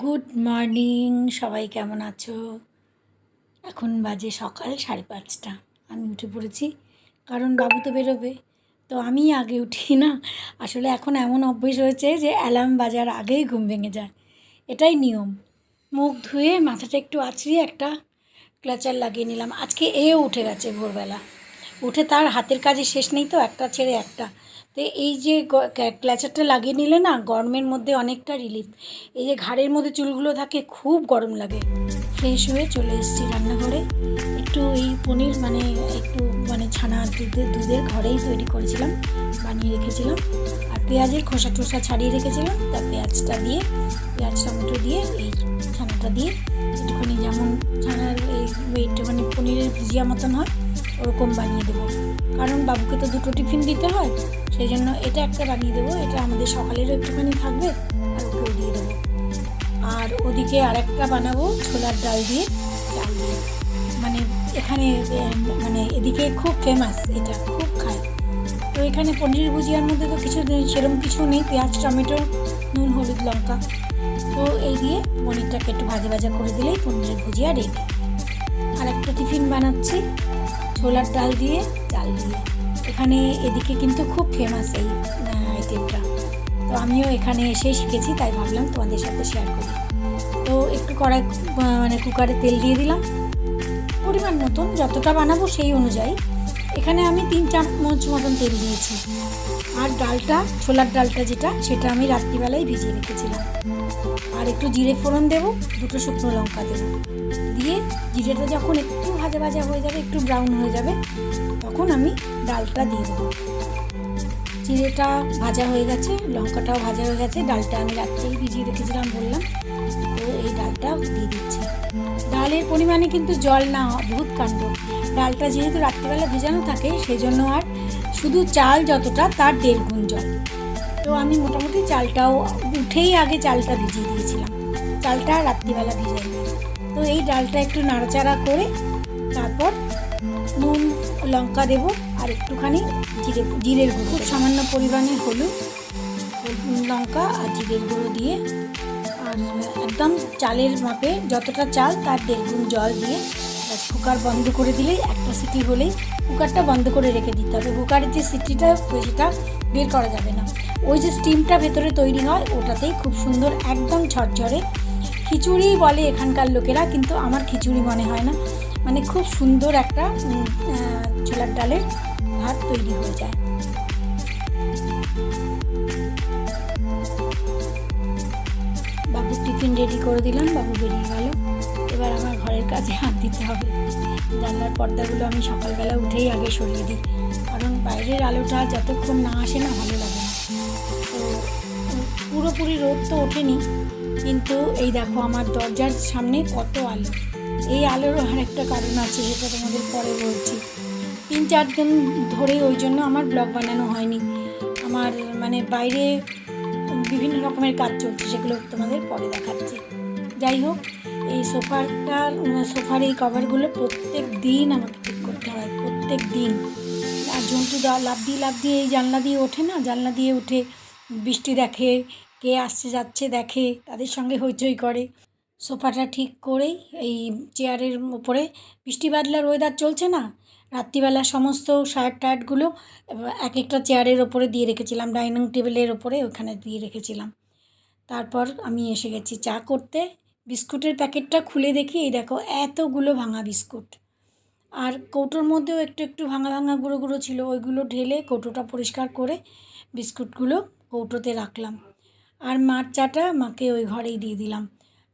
Good morning, সবাই কেমন আছো? এখন বাজে সকাল 5:30। আমি উঠে পড়েছি, কারণ বাবু তো বেরোবে। তো আমি আগে উঠি না। আসলে এখন এমন অভ্যেস হয়েছে যে অ্যালার্ম বাজার আগেই ঘুম ভেঙে যায়, এটাই নিয়ম। মুখ ধুয়ে মাথাটা একটু আঁচড়িয়ে একটা ক্লাচার লাগিয়ে নিলাম। আজকে এও উঠে গেছে ভোরবেলা। উঠে তার হাতের কাজে শেষ নেই, তো একটা ছেড়ে একটা। তো এই যে ক্লাচারটা লাগিয়ে নিলে না, গরমের মধ্যে অনেকটা রিলিফ। এই যে ঘাড়ের মধ্যে চুলগুলো থাকে, খুব গরম লাগে। ফ্রেশ হয়ে চলে এসেছি রান্নাঘরে। একটু এই পনির একটু ছানা দুধের ঘরেই তৈরি করেছিলাম, বানিয়ে রেখেছিলাম। আর পেঁয়াজের খোসা টোসা ছাড়িয়ে রেখেছিলাম। তা পেঁয়াজটা দিয়ে, পেঁয়াজ টমেটো দিয়ে এই ছানাটা দিয়ে একটুখানি, যেমন ছানার একটুখানি পনিরের ভুজিয়া মতন হয়, ওরকম বানিয়ে দেবো। কারণ বাবুকে তো দুটো টিফিন দিতে হয়, সেই জন্য এটা একটা বানিয়ে দেবো। এটা আমাদের সকালেরও একটুখানি থাকবে, আর ওকেও দিয়ে দেবো। আর ওদিকে আরেকটা বানাবো ছোলার ডাল দিয়ে, চাল দিয়ে। মানে এখানে এদিকে খুব ফেমাস, এটা খুব খায়। তো এখানে পনির ভুজিয়ার মধ্যে তো সেরকম কিছু নেই, পেঁয়াজ টমেটো নুন হলুদ লঙ্কা। তো এই দিয়ে পনিরটাকে একটু ভাজা ভাজা করে দিলেই পনিরের ভুজিয়া রেডি। আর একটা টিফিন বানাচ্ছি ছোলার ডাল দিয়ে, চাল দিয়ে। এখানে এদিকে কিন্তু খুব ফেমাস এই আইটেমটা। তো আমিও এখানে এসেই শিখেছি, তাই ভাবলাম তোমাদের সাথে শেয়ার করি। তো একটু কুকারে তেল দিয়ে দিলাম, পরিমাণ মতন, যতটা বানাবো সেই অনুযায়ী। এখানে আমি 3 চামচ মতন তেল দিয়েছি। আর ডালটা, ছোলার ডালটা সেটা আমি রাত্রিবেলায় ভিজিয়ে রেখেছিলাম। আর একটু জিরে ফোড়ন দেবো, 2টো শুকনো লঙ্কা দেবো। দিয়ে জিরেটা যখন একটু ভাজা ভাজা হয়ে যাবে, একটু ব্রাউন হয়ে যাবে, তখন আমি ডালটা দিয়ে দেবো। জিরেটা ভাজা হয়ে গেছে, লঙ্কাটাও ভাজা হয়ে গেছে, ডালটা আমি রাত্রেই ভিজিয়ে রেখেছিলাম বললাম। তো এই ডালটা দিয়ে দিচ্ছি। ডালের পরিমাণে কিন্তু জল না, অদ্ভুত কাণ্ড। ডালটা যেহেতু রাত্রিবেলা ভেজানো থাকে, সেই জন্য আর শুধু চাল যতটা, তার 1.5 গুণ জল। তো আমি মোটামুটি চালটাও উঠেই আগে চালটা ভিজিয়ে দিয়েছিলাম, চালটা রাত্রিবেলা ভিজাই। তো এই ডালটা একটু নাড়াচাড়া করে তারপর নুন লঙ্কা দেবো, আর একটুখানি জিরের গুঁড়ো, খুব সামান্য পরিমাণে হলুদ, লঙ্কা আর জিরের গুঁড়ো দিয়ে, আর একদম চালের মাপে যতটা চাল তার 1.5 গুণ জল দিয়ে কুকার বন্ধ করে দিলেই, একটা সিটি হলেই কুকারটা বন্ধ করে রেখে দিতে হবে। কুকারের যে সিটিটা, সেটা বের করা যাবে না। ওই যে স্টিমটা ভেতরে তৈরি হয়, ওটাতেই খুব সুন্দর একদম ঝরঝরে খিচুড়ি বলে এখানকার লোকেরা, কিন্তু আমার খিচুড়ি মনে হয় না। মানে খুব সুন্দর একটা ছোলার ডালের ভাত তৈরি হয়ে যায়। বাবুর টিফিন রেডি করে দিলাম, বাবু বেরিয়ে গেল। এবার আমার ঘরের কাজে হাত দিতে হবে। জানলার পর্দাগুলো আমি সকালবেলা উঠেই আগে সরিয়ে দিই, কারণ বাইরের আলোটা যতক্ষণ না আসে না, ভালো লাগে না। তো পুরোপুরি রোদ তো ওঠেনি, কিন্তু এই দেখো আমার দরজার সামনে কত আলো। এই আলোরও আর একটা কারণ আছে, সেটা তোমাদের পরে বলছি। 3-4 দিন ধরে ওই জন্য আমার ব্লগ বানানো হয়নি। আমার বাইরে বিভিন্ন রকমের কাজ চলছে, সেগুলো তোমাদের পরে দেখাচ্ছি। যাই হোক, এই সোফার এই কভারগুলো প্রত্যেক দিন আমাকে ঠিক করতে হয়, প্রত্যেক দিন। আর জন্টু লাফ দিয়ে এই জানলা দিয়ে ওঠে না, জানলা দিয়ে উঠে বৃষ্টি দেখে, কে আসছে যাচ্ছে দেখে, তাদের সঙ্গে হইচই করে। সোফাটা ঠিক করেই এই চেয়ারের উপরে, বৃষ্টি বাদলার ওয়েদার চলছে না, রাত্রিবেলা সমস্ত শার্ট টার্টগুলো এক একটা চেয়ারের ওপরে দিয়ে রেখেছিলাম, ডাইনিং টেবিলের ওপরে ওখানে দিয়ে রেখেছিলাম। তারপর আমি এসে গেছি চা করতে। বিস্কুটের প্যাকেটটা খুলে দেখি, এই দেখো এতগুলো ভাঙা বিস্কুট। আর কৌটোর মধ্যেও একটু একটু ভাঙা ভাঙা গুঁড়ো গুঁড়ো ছিল, ওইগুলো ঢেলে কৌটোটা পরিষ্কার করে বিস্কুটগুলো কৌটোতে রাখলাম। আর মার চাটা মাকে ওই ঘরেই দিয়ে দিলাম।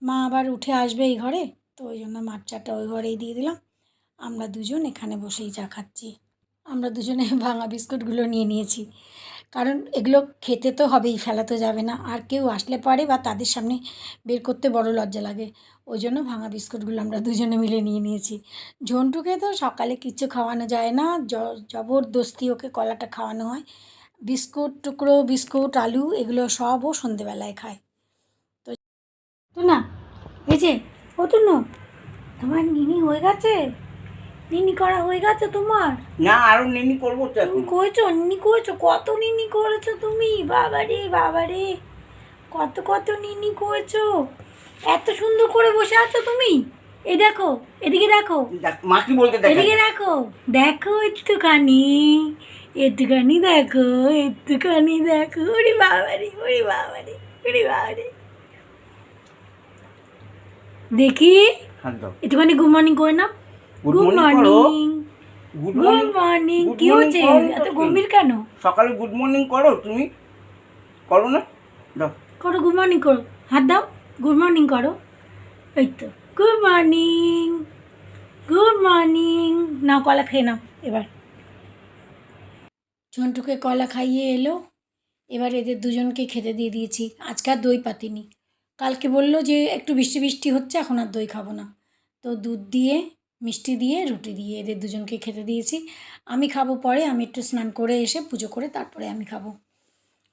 মা আবার উঠে আসবে এই ঘরে, তো ওই জন্য মার চাটা ওই ঘরেই দিয়ে দিলাম। আমরা দুজন এখানে বসেই চা খাচ্ছি। আমরা দুজনে ভাঙা বিস্কুটগুলো নিয়ে নিয়েছি, কারণ এগুলো খেতে তো হবেই, ফেলা তো যাবে না। আর কেউ আসলে পরে বা তাদের সামনে বের করতে বড় লজ্জা লাগে, ওই জন্য ভাঙা বিস্কুটগুলো আমরা দুজনে মিলে নিয়ে নিয়েছি। ঝন্টুকে তো সকালে কিচ্ছু খাওয়ানো যায় না, জবরদস্তি ওকে কলাটা খাওয়ানো হয়। বিস্কুট টুকরো, বিস্কুট আলু এগুলো সবও সন্ধেবেলায় খায়। তো না, এই যে ও টুনু, তোমার নিনি হয়ে গেছে? নিনি করা হয়ে গেছে তোমার? না, আরো নিনি করবো তো। তুমি করেছো? নিনি করেছো? কত নিনি করেছো তুমি? বাবারে বাবারে, কত কত নিনি করেছো! এত সুন্দর করে বসে আছো তুমি। এই দেখো, এদিকে দেখো, মা কি বলতে দেখে এদিকে দেখো, দেখো একটুখানি, একটুখানি দেখো, একটুখানি দেখো। ওরে বাবারে, ওরে বাবারে, ওরে বাবারে। দেখি হাত দাও। একটুখানি গুড মর্নিং করে নাও। Good গুড morning করো। Morning, good good morning. Good কি morning হচ্ছে করো না এত তুমি? গম্ভীর কেন? সকালে গুড মর্নিং করো তুমি, করো না? দাও। করো, গুড মর্নিং করো, হাত দাও, গুড মর্নিং করো। এই তো, গুড মর্নিং, গুড মর্নিং। নাও কলা খেয়ে নাও এবার। ঝন্টুকে কলা খাইয়ে এলো, এবার এদের দুজনকে খেতে দিয়ে দিয়েছি। আজকে আর দই পাতিনি, কালকে বললো যে একটু বৃষ্টি বৃষ্টি হচ্ছে, এখন আর দই খাবো না। তো দুধ দিয়ে, মিষ্টি দিয়ে, রুটি দিয়ে এদের দুজনকে খেতে দিয়েছি। আমি খাবো পরে, আমি একটু স্নান করে এসে পুজো করে তারপরে আমি খাবো।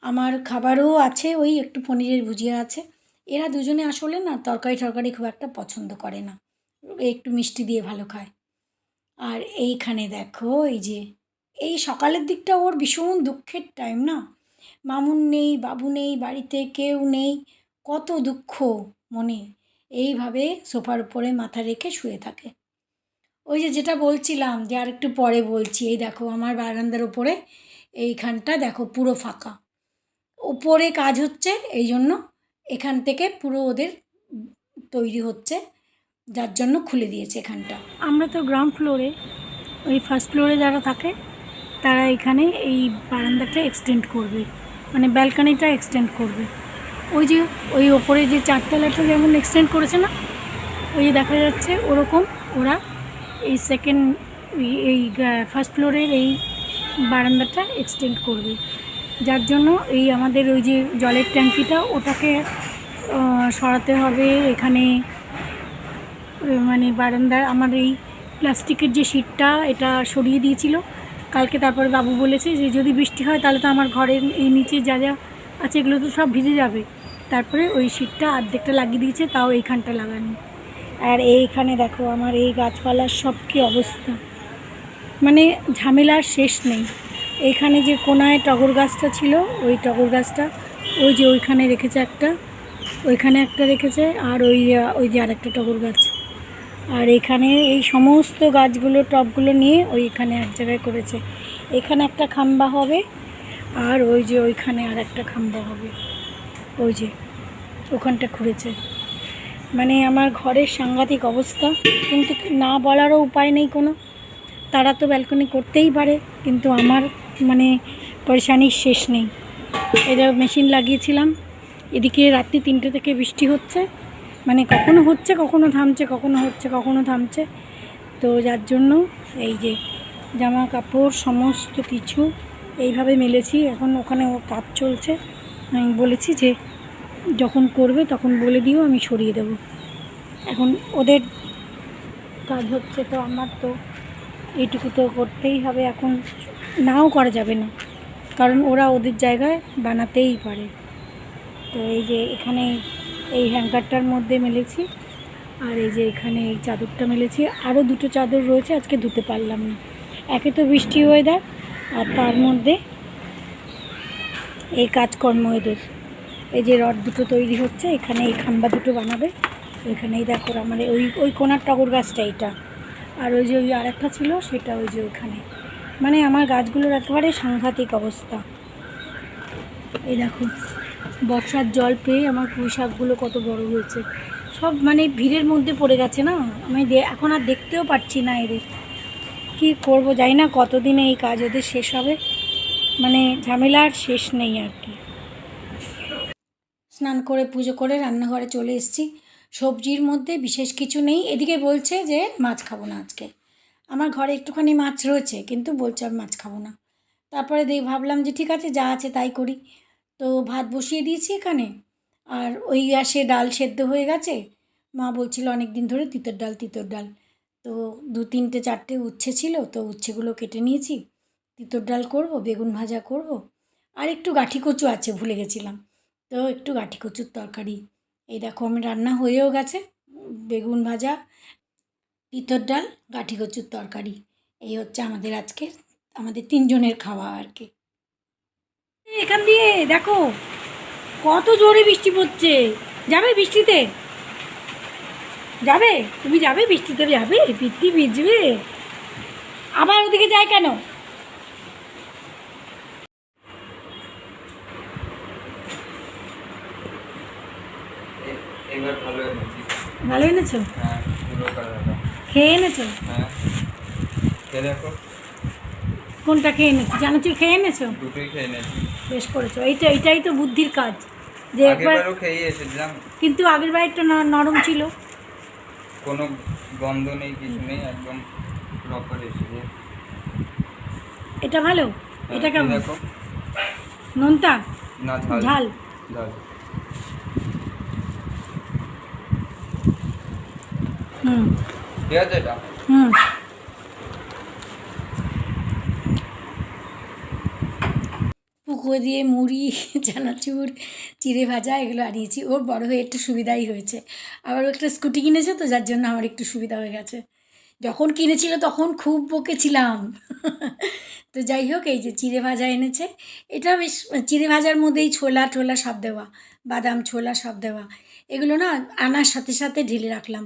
আমার খাবারও আছে, ওই একটু পনিরের ভুজিয়া আছে। এরা দুজনে আসলে না তরকারি টরকারি খুব একটা পছন্দ করে না, একটু মিষ্টি দিয়ে ভালো খায়। আর এইখানে দেখো, এই যে এই সকালের দিকটা ওর ভীষণ দুঃখের টাইম না। মামুন নেই, বাবু নেই, বাড়িতে কেউ নেই, কত দুঃখ মনে। এইভাবে সোফার উপরে মাথা রেখে শুয়ে থাকে। ওই যে যেটা বলছিলাম যে আর একটু পরে বলছি, এই দেখো আমার বারান্দার উপরে এইখানটা দেখো পুরো ফাঁকা, উপরে কাজ হচ্ছে, এই জন্য এখান থেকে পুরো ওদের তৈরি হচ্ছে, যার জন্য খুলে দিয়েছে এখানটা। আমরা তো গ্রাউন্ড ফ্লোরে, ওই ফার্স্ট ফ্লোরে যারা থাকে তারা এখানে এই বারান্দাটা এক্সটেন্ড করবে, মানে ব্যালকানিটা এক্সটেন্ড করবে। ওই যে ওই ওপরে যে চারতলাটা যেমন এক্সটেন্ড করেছে না, ওই যে দেখা যাচ্ছে ওরকম ওরা এই সেকেন্ড, এই ফার্স্ট ফ্লোরের এই বারান্দাটা এক্সটেন্ড করবে, যার জন্য এই আমাদের ওই যে জলের ট্যাঙ্কিটা ওটাকে সরাতে হবে এখানে। মানে বারান্দার আমার এই প্লাস্টিকের যে শিটটা এটা সরিয়ে দিয়েছিল কালকে, তারপরে বাবু বলেছে যে যদি বৃষ্টি হয় তাহলে তো আমার ঘরের এই নিচে যা যা আছে এগুলো তো সব ভিজে যাবে, তারপরে ওই শিটটা অর্ধেকটা লাগিয়ে দিয়েছে, তাও এইখানটা লাগানো। আর এইখানে দেখো আমার এই গাছপালার সব কী অবস্থা, মানে ঝামেলার শেষ নেই। এইখানে যে কোনায় টগর গাছটা ছিল, ওই টগর গাছটা ওই যে ওইখানে রেখেছে একটা, ওইখানে একটা রেখেছে, আর ওই যে আরেকটা টগর গাছ। আর এখানে এই সমস্ত গাছগুলো টবগুলো নিয়ে ওইখানে এক জায়গায় করেছে। এখানে একটা খাম্বা হবে, আর ওই যে ওইখানে আর একটা খাম্বা হবে, ওই যে ওখানটা খুঁড়েছে। মানে আমার ঘরের সাংঘাতিক অবস্থা, কিন্তু না বলারও উপায় নেই কোনো। তারা তো ব্যালকনি করতেই পারে, কিন্তু আমার মানে পরেশানির শেষ নেই। এটা মেশিন লাগিয়েছিলাম, এদিকে রাত্রি 3টে থেকে বৃষ্টি হচ্ছে, মানে কখনো হচ্ছে কখনো থামছে, কখনো হচ্ছে কখনো থামছে। তো যার জন্য এই যে জামা কাপড় সমস্ত কিছু এইভাবে মেলেছি। এখন ওখানে ও কাজ চলছে, আমি বলেছি যে যখন করবে তখন বলে দিও, আমি সরিয়ে দেব। এখন ওদের কাজ হচ্ছে, তো আমার তো এইটুকু তো করতেই হবে, এখন নাও করা যাবে না, কারণ ওরা ওদের জায়গায় বানাতেই পারে। তো এই যে এখানে এই হ্যাঙ্গারটার মধ্যে মেলেছি, আর এই যে এখানে এই চাদরটা মেলেছি। আরও 2টো চাদর রয়েছে, আজকে ধুতে পারলাম না, একে তো বৃষ্টি ওয়েদার, আর তার মধ্যে এই কাজকর্ম এদের। এই যে রড 2টো তৈরি হচ্ছে, এখানে এই খাম্বা 2টো বানাবে। এখানেই দেখো আমার ওই কোনার টগর গাছটা এইটা, আর ওই যে ওই আরেকটা ছিল সেটা ওই যে ওইখানে। মানে আমার গাছগুলোর একেবারে সাংঘাতিক অবস্থা। এই দেখো বর্ষার জল পেয়ে আমার পুঁই শাকগুলো কত বড় হয়েছে, সব মানে ভিড়ের মধ্যে পড়ে গেছে না, আমি এখন আর দেখতেও পাচ্ছি না এদের। কি করব জানি না কতদিনে এই কাজ ওদের শেষ হবে, মানে ঝামেলার শেষ নেই আর কি। স্নান করে পুজো করে রান্নাঘরে চলে এসেছি। সবজির মধ্যে বিশেষ কিছু নেই, এদিকে বলছে যে মাছ খাবো না আজকে। আমার ঘরে একটুখানি মাছ রয়েছে, কিন্তু বলছে আমি মাছ খাবো না। তারপরে ভাবলাম যে ঠিক আছে যা আছে তাই করি। তো ভাত বসিয়ে দিয়েছি এখানে, আর ওই আসে ডাল সেদ্ধ হয়ে গেছে। মা বলছিল অনেক দিন ধরে তিতর ডাল তিতর ডাল, তো 2, 3, 4টে উচ্ছে ছিল, তো উচ্ছেগুলো কেটে নিয়েছি। তিতর ডাল করব, বেগুন ভাজা করব, আর একটু গাঁঠি কচু আছে ভুলে গেছিলাম, তো একটু গাঁঠি কচুর তরকারি। এই দেখো আমি রান্না হয়েও গেছে, বেগুন ভাজা, তিতর ডাল, গাঁঠি কচুর তরকারি। এই হচ্ছে আমাদের 3 জনের খাওয়া আর কি। এখান দিয়ে দেখো কত জোরে বৃষ্টি পড়ছে, যাবে বৃষ্টিতে? যাবে? তুমি যাবে? বৃষ্টিতে যাবে? বৃষ্টি ভিজবে? আবার ওদিকে যায় কেন? এবার ভালো এনেছি। ভালো এনেছো? হ্যাঁ, পুরো কালারটা। খেয়ে এনেছো? হ্যাঁ, খেয়ে দেখো। কোনটা খেয়ে এনেছো? চানাচুর খেয়ে এনেছো? দুটোই খেয়ে নিয়েছি। বেশ করেছো। এটাই তো বুদ্ধির কাজ, যে একবার। আগেরবারও খেয়ে এসেছিলাম, কিন্তু আগের বার একটু নরম ছিল। কোনো গন্ধ নেই, কিছু নেই, একদম প্রপার এসেছে। এটা ভালো। হ্যাঁ, এটা খেয়ে কেমন? দেখো। নোনতা? না, ঝাল ঝাল? ঝাল। হুম ঠিক আছে এটা। হুম। পুকুর দিয়ে মুড়ি, চানাচুর, চিড়ে ভাজা এগুলো আনিয়েছি। ওর বড় হয়ে একটু সুবিধাই হয়েছে। আবার ও একটা স্কুটি কিনেছে, তো যার জন্য আমার একটু সুবিধা হয়ে গেছে। যখন কিনেছিল তখন খুব বকেছিলাম। তো যাই হোক, এই যে চিড়ে ভাজা এনেছে। এটা বেশ, চিড়ে ভাজার মধ্যেই ছোলা টোলা সব দেওয়া, বাদাম ছোলা সব দেওয়া। এগুলো না আনার সাথে সাথে ঢেলে রাখলাম।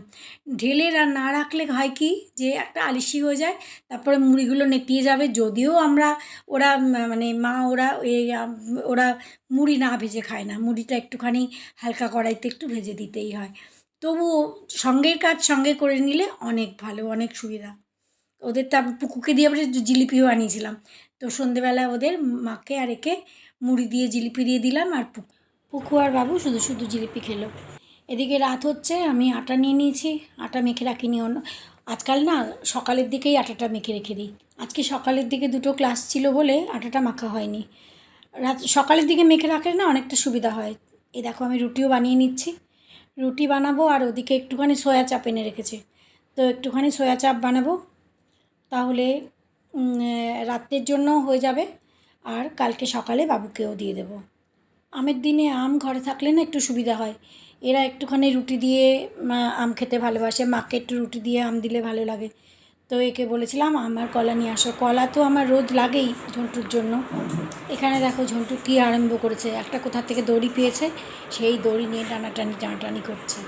ঢেলে না রাখলে হয় কি, যে একটা আলিশি হয়ে যায়। তারপরে মুড়িগুলো নেতিয়ে যাবে। যদিও আমরা, ওরা মানে মা ওরা ওরা মুড়ি না ভেজে খায় না। মুড়িটা একটুখানি হালকা কড়াইতে একটু ভেজে দিতেই হয়। তবুও সঙ্গের কাজ সঙ্গে করে নিলে অনেক ভালো, অনেক সুবিধা। ওদের তো পুকুকে দিয়ে আবার জিলিপিও আনিয়েছিলাম। তো সন্ধেবেলা ওদের মাকে আর একে মুড়ি দিয়ে জিলিপি দিয়ে দিলাম, আর পুকু আর বাবু শুধু শুধু জিলিপি খেলো। এদিকে রাত হচ্ছে, আমি আটা নিয়ে নিয়েছি। আটা মেখে রাখিনি আজকাল না, সকালের দিকেই আটাটা মেখে রেখে দিই। আজকে সকালের দিকে দুটো ক্লাস ছিল বলে আটাটা মাখা হয়নি। সকালের দিকে মেখে রাখলে না অনেকটা সুবিধা হয়। এই দেখো, আমি রুটিও বানিয়ে নিচ্ছি। রুটি বানাবো, আর ওদিকে একটুখানি সয়া চাপ এনে রেখেছে। তো একটুখানি সয়া চাপ বানাবো, তাহলে রাত্রের জন্য হয়ে যাবে। আর কালকে সকালে বাবুকেও দিয়ে দেবো। আমের দিনে আম ঘরে থাকলে না একটু সুবিধা হয়। এরা একটুখানি রুটি দিয়ে আম খেতে ভালোবাসে। মাকে একটু রুটি দিয়ে আম দিলে ভালো লাগে। তো একে বলেছিলাম আমার কলা নিয়ে আসো। কলা তো আমার রোজ লাগেই ঝন্টুর জন্য। এখানে দেখো ঝন্টু কী আরম্ভ করেছে, একটা কোথা থেকে দড়ি পেয়েছে, সেই দড়ি নিয়ে টানাটানি করছে।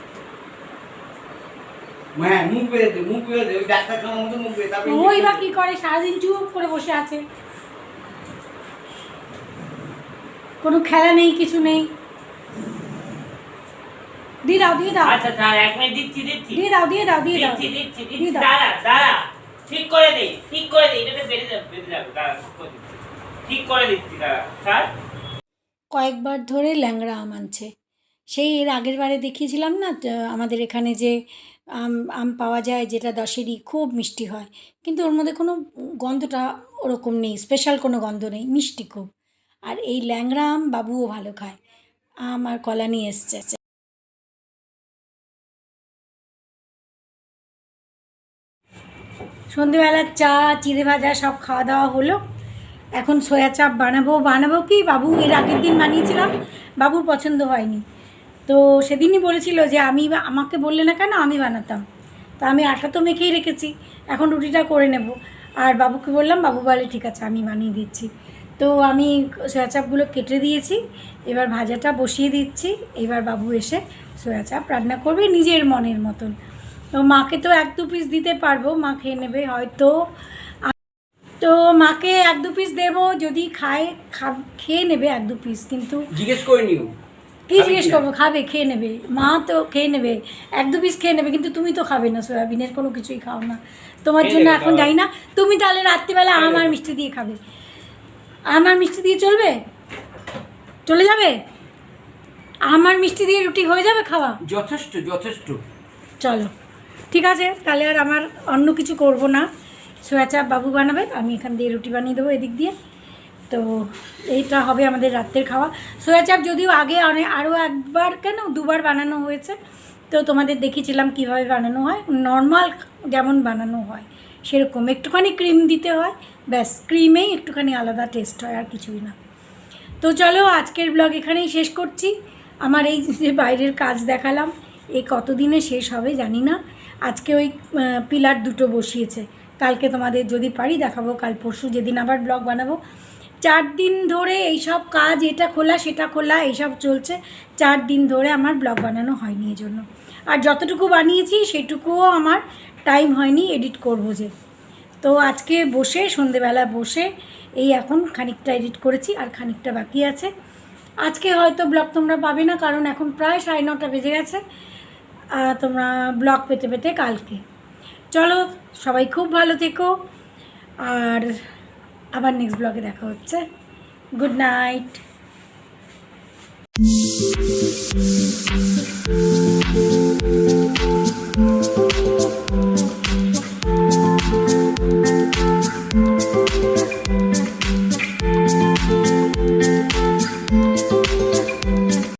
হ্যাঁ, মুখ বেঁধে দে, মুখ বেঁধে দে, ওই ডাক্তার খানার মতো মুখ বেঁধে, তারপরে ওই বা কী করে, সারাদিন চুপ করে বসে আছে, কোনো খেলা নেই, কিছু নেই। দিয়ে দাও, দিয়ে দাও, আচ্ছা দাঁড়া, এক মিনিট দিচ্ছি দিয়ে দাও, দিয়ে দাও, দিয়ে দাও, দিচ্ছি দিয়ে দাও। দাঁড়া ঠিক করে দে এটাতে বেঁধে যাবে দাঁড়া, ঠিক করে দিচ্ছি দাঁড়া স্যার। কয়েকবার ধরে ল্যাংড়া আম আনছে। সেই এর আগের বারে দেখিয়েছিলাম না, আমাদের এখানে যে আম আম পাওয়া যায়, যেটা দশেরই, খুব মিষ্টি হয়। কিন্তু ওর মধ্যে কোনো গন্ধটা ওরকম নেই, স্পেশাল কোনো গন্ধ নেই, মিষ্টি খুব। আর এই ল্যাংড়া আম বাবুও ভালো খায়। আম আর কলা নিয়ে এসছে। সন্ধেবেলার চা, চিড়ে ভাজা সব খাওয়া দাওয়া হলো। এখন সয়া চাপ বানাবো কি, বাবু এর আগের দিন বানিয়েছিলাম, বাবুর পছন্দ হয়নি। তো সেদিনই বলেছিল যে আমাকে বললে না কেন, আমি বানাতাম। তো আমি আটা তো মেখেই রেখেছি, এখন রুটিটা করে নেব। আর বাবুকে বললাম, বাবু বলে ঠিক আছে আমি বানিয়ে দিচ্ছি। তো আমি সয়া চাপগুলো কেটে দিয়েছি, এবার ভাজাটা বসিয়ে দিচ্ছি। এবার বাবু এসে সয়া চাপ রান্না করবে নিজের মনের মতন। তো মাকে তো 1-2 পিস দিতে পারবো, মা খেয়ে নেবে হয়তো। তো মাকে 1-2 পিস দেবো, যদি খেয়ে নেবে 1-2 পিস। কিন্তু জিজ্ঞেস করে নিও। কী জিজ্ঞেস করবো, খাবে, খেয়ে নেবে, মা তো খেয়ে নেবে, 1-2 পিস খেয়ে নেবে। কিন্তু তুমি তো খাবে না, সয়াবিনের কোনো কিছুই খাও না। তোমার খেয়ে জন্য নেবে এখন তো। যাই না। তুমি তাহলে রাত্রিবেলা আমার মিষ্টি দিয়ে খাবে। আমার মিষ্টি দিয়ে চলবে? চলে যাবে? আমার মিষ্টি দিয়ে রুটি হয়ে যাবে খাওয়া? যথেষ্ট যথেষ্ট। চলো, ঠিক আছে, তাহলে আর আমার অন্য কিছু করব না। সয়া চাপ বাবু বানাবে, আমি এখান দিয়ে রুটি বানিয়ে দেবো এদিক দিয়ে। তো এইটা হবে আমাদের রাত্রের খাওয়া। সয়া চাপ যদিও আগে আরও একবার, কেন 2বার বানানো হয়েছে। তো তোমাদের দেখিয়েছিলাম কীভাবে বানানো হয়। নর্মাল যেমন বানানো হয় সেরকম, একটুখানি ক্রিম দিতে হয়, ব্যাস, ক্রিমেই একটুখানি আলাদা টেস্ট হয়, আর কিছুই না। তো চলো, আজকের ব্লগ এখানেই শেষ করছি। আমার এই যে বাইরের কাজ দেখালাম, এই কতদিনে শেষ হবে জানি না। আজকে ওই পিলার 2টো বসিয়েছে, কালকে তোমাদের যদি পারি দেখাবো, কাল পরশু যেদিন আবার ব্লগ বানাবো। 4 দিন ধরে এইসব কাজ, এটা খোলা সেটা খোলা এইসব চলছে। 4 দিন ধরে আমার ব্লগ বানানো হয়নি, এই জন্য। আর যতটুকু বানিয়েছি সেটুকুও আমার টাইম হয়নি এডিট করবো যে। তো আজকে বসে সন্ধেবেলা বসে এই এখন খানিকটা এডিট করেছি আর খানিকটা বাকি আছে। আজকে হয়তো ব্লগ তোমরা পাবে না, কারণ এখন প্রায় 9:30 বেজে গেছে। তোমরা ব্লগ পেতে পেতে কালকে। চলো সবাই খুব ভালো থেকো, আর আবার নেক্সট ব্লগে দেখা হচ্ছে। Good night.